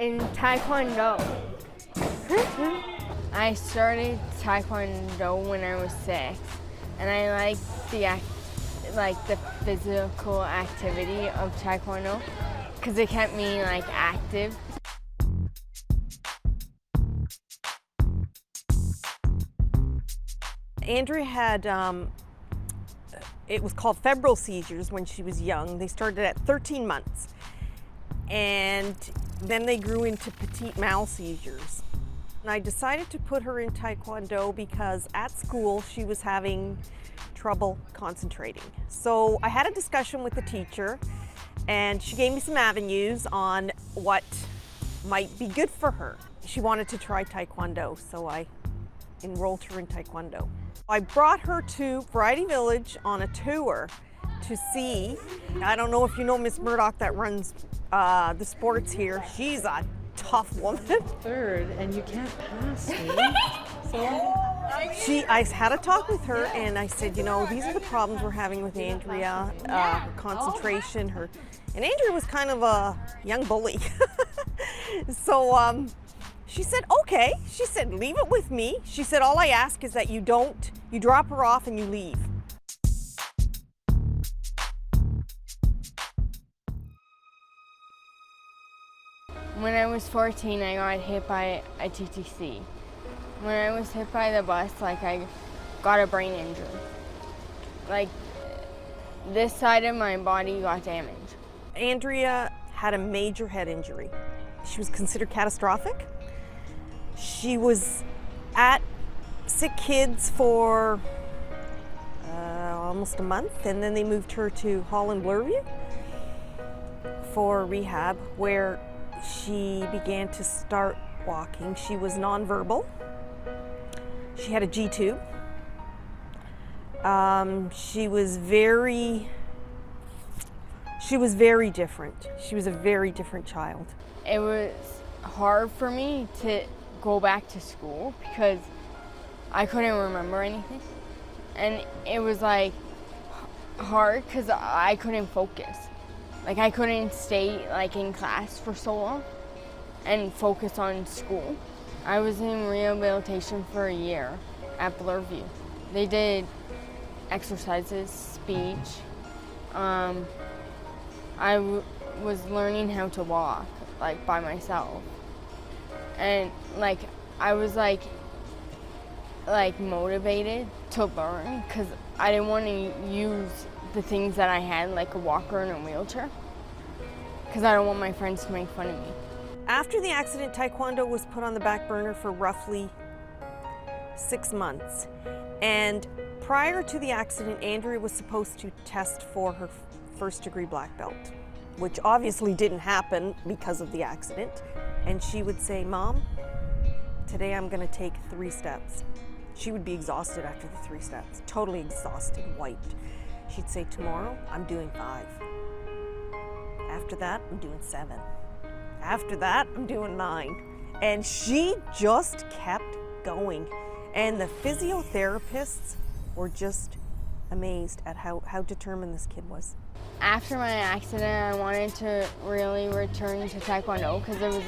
In Taekwondo. I started Taekwondo when I was 6, and I liked the physical activity of Taekwondo because it kept me active. Andrea had, it was called febrile seizures when she was young. They started at 13 months. And then they grew into petit mal seizures. And I decided to put her in Taekwondo because at school she was having trouble concentrating. So I had a discussion with the teacher and she gave me some avenues on what might be good for her. She wanted to try Taekwondo, so I enrolled her in Taekwondo. I brought her to Variety Village on a tour to see. I don't know if you know Miss Murdoch that runs the sports here. She's a tough woman. Third, and you can't pass me. I had a talk with her and I said, you know, these are the problems we're having with Andrea, her concentration, and Andrea was kind of a young bully. So she said, okay. She said, leave it with me. She said, all I ask is that you drop her off and you leave. When I was 14, I got hit by a TTC. When I was hit by the bus, I got a brain injury. This side of my body got damaged. Andrea had a major head injury. She was considered catastrophic. She was at Sick Kids for almost a month, and then they moved her to Holland Bloorview for rehab, where she began to start walking. She was nonverbal. She had a G-tube. She was very different. She was a very different child. It was hard for me to go back to school because I couldn't remember anything. And it was hard because I couldn't focus. I couldn't stay in class for so long and focus on school. I was in rehabilitation for a year at Bloorview. They did exercises, speech. I was learning how to walk by myself. And I was motivated to learn because I didn't want to use the things that I had, like a walker and a wheelchair, because I don't want my friends to make fun of me. After the accident, Taekwondo was put on the back burner for roughly 6 months. And prior to the accident, Andrea was supposed to test for her first-degree black belt, which obviously didn't happen because of the accident. And she would say, Mom, today I'm going to take 3 steps. She would be exhausted after the 3 steps, totally exhausted, wiped. She'd say, tomorrow I'm doing 5. After that, I'm doing 7. After that, I'm doing 9. And she just kept going. And the physiotherapists were just amazed at how determined this kid was. After my accident, I wanted to really return to Taekwondo because it was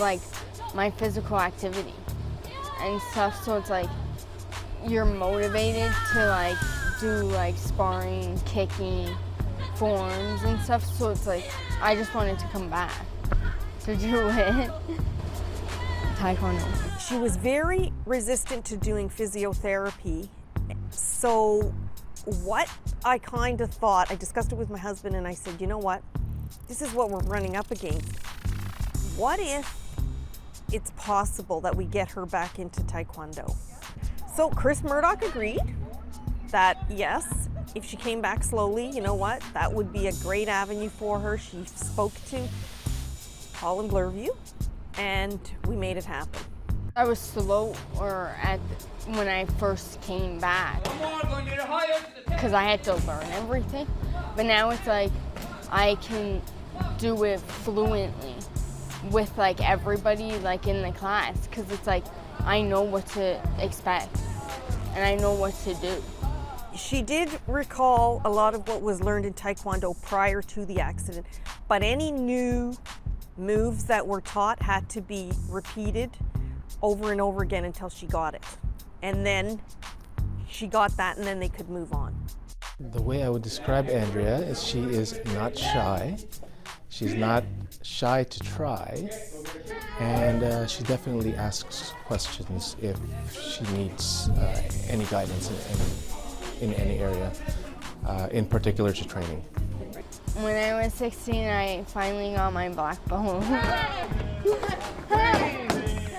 my physical activity and stuff. So it's you're motivated to do sparring, kicking, forms and stuff. So it's I just wanted to come back to do it. Taekwondo. She was very resistant to doing physiotherapy. So what I kind of thought, I discussed it with my husband and I said, you know what? This is what we're running up against. What if it's possible that we get her back into Taekwondo? So Chris Murdoch agreed that yes, if she came back slowly, you know what? That would be a great avenue for her. She spoke to Holland Bloorview and we made it happen. I was slower when I first came back because I had to learn everything. But now it's I can do it fluently with everybody in the class because it's I know what to expect and I know what to do. She did recall a lot of what was learned in Taekwondo prior to the accident, but any new moves that were taught had to be repeated over and over again until she got it. And then she got that, and then they could move on. The way I would describe Andrea is she is not shy. She's not shy to try, and she definitely asks questions if she needs any guidance in any area, in particular to training. When I was 16, I finally got my black belt.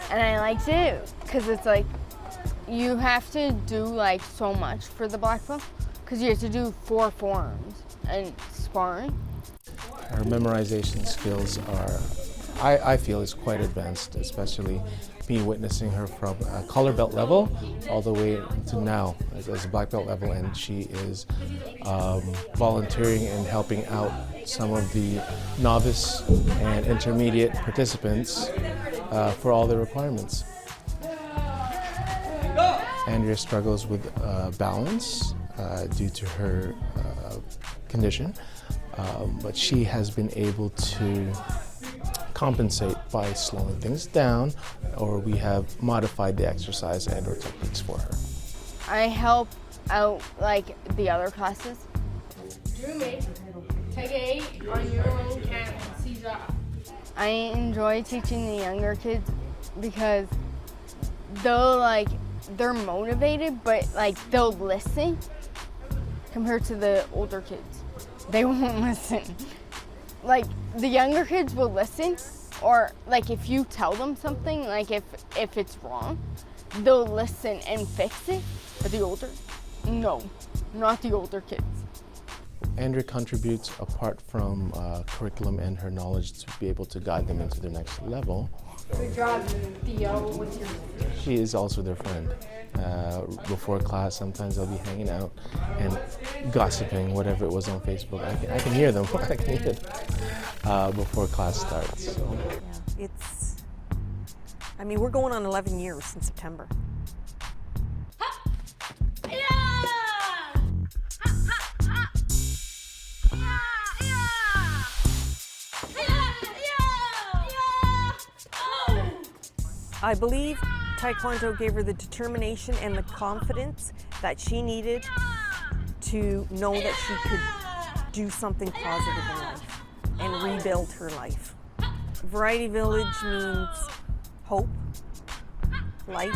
And I liked it because it's like you have to do like so much for the black belt because you have to do 4 forms and sparring. Her memorization skills are, I feel, is quite advanced, especially me witnessing her from a color belt level all the way to now as a black belt level, and she is volunteering and helping out some of the novice and intermediate participants for all the requirements. Andrea struggles with balance due to her condition, but she has been able to compensate by slowing things down, or we have modified the exercise and or techniques for her. I help out like the other classes. Drew, take 8 on your own count. Seize up. I enjoy teaching the younger kids because they're motivated, but like they'll listen compared to the older kids. They won't listen. Like the younger kids will listen, or like if you tell them something, like if it's wrong, they'll listen and fix it. But the older, no, not the older kids. Andrea contributes apart from curriculum and her knowledge to be able to guide them into their next level. Good job, Theo. What's your... She is also their friend. Before class, sometimes they'll be hanging out and gossiping, whatever it was on Facebook. I can hear them. I can hear it before class starts. So. Yeah, we're going on 11 years in September. I believe Taekwondo gave her the determination and the confidence that she needed to know that she could do something positive in life and rebuild her life. Variety Village means hope, life.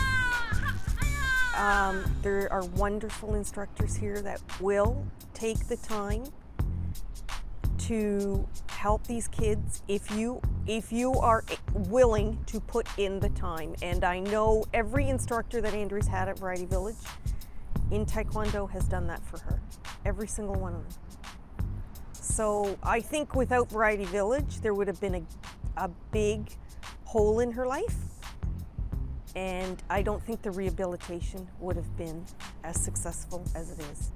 There are wonderful instructors here that will take the time to help these kids if you are willing to put in the time. And I know every instructor that Andrea's had at Variety Village in Taekwondo has done that for her. Every single one of them. So I think without Variety Village, there would have been a big hole in her life. And I don't think the rehabilitation would have been as successful as it is.